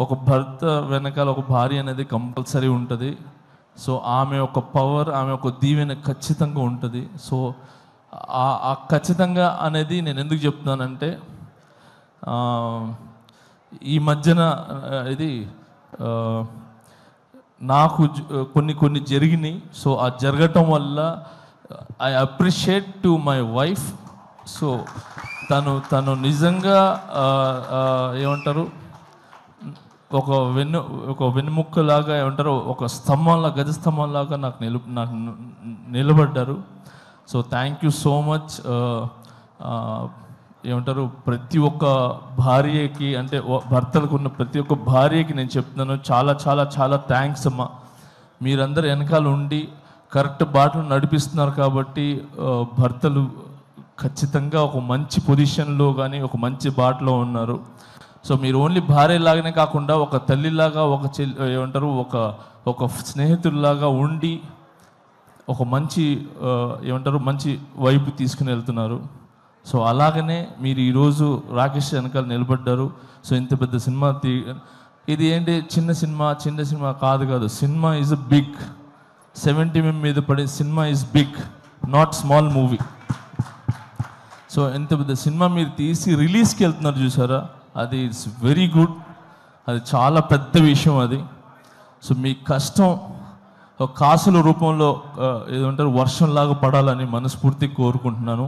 ఒక భర్త వెనకాల ఒక భార్య అనేది కంపల్సరీ ఉంటుంది. సో ఆమె ఒక పవర్, ఆమె ఒక దీవెన ఖచ్చితంగా ఉంటుంది. సో ఆ ఖచ్చితంగా అనేది నేను ఎందుకు చెప్తున్నానంటే, ఈ మధ్యన ఇది నాకు కొన్ని జరిగినాయి. సో ఆ జరగటం వల్ల I appreciate to my wife. So తను నిజంగా ఏమంటారు, ఒక వెన్నుముక్కలాగా ఏమంటారు, ఒక స్తంభంలా, గజ స్తంభంలాగా నాకు నిలబడ్డారు. So thank you so much. ఏమంటారు, ప్రతి ఒక్క భార్యకి, అంటే భర్తలకు ఉన్న ప్రతి ఒక్క భార్యకి నేను చెప్తున్నాను, చాలా చాలా చాలా థ్యాంక్స్ అమ్మా. మీరందరూ వెనకాల ఉండి కరెక్ట్ బాటలు నడిపిస్తున్నారు కాబట్టి భర్తలు ఖచ్చితంగా ఒక మంచి పొజిషన్లో కానీ ఒక మంచి బాటలో ఉన్నారు. సో మీరు ఓన్లీ భార్యలాగానే కాకుండా ఒక తల్లిలాగా, ఏమంటారు, ఒక స్నేహితుల్లాగా ఉండి ఒక మంచి ఏమంటారు మంచి వైపు తీసుకుని వెళ్తున్నారు. సో అలాగనే మీరు ఈరోజు రాకేష్ వెనకాల నిలబడ్డారు. సో ఇంత పెద్ద సినిమా ఇది ఏంటి, చిన్న సినిమా కాదు. Cinema is a big. 70 mm మీద పడే cinema is big, not small movie. So ఎంత పెద్ద సినిమా మీరు తీసి రిలీజ్కి వెళ్తున్నారు చూసారా, అది ఇట్స్ వెరీ గుడ్. అది చాలా పెద్ద విషయం అది. సో మీ కష్టం కాసుల రూపంలో ఏదంటారు వర్షంలాగా పడాలని మనస్ఫూర్తిగా కోరుకుంటున్నాను.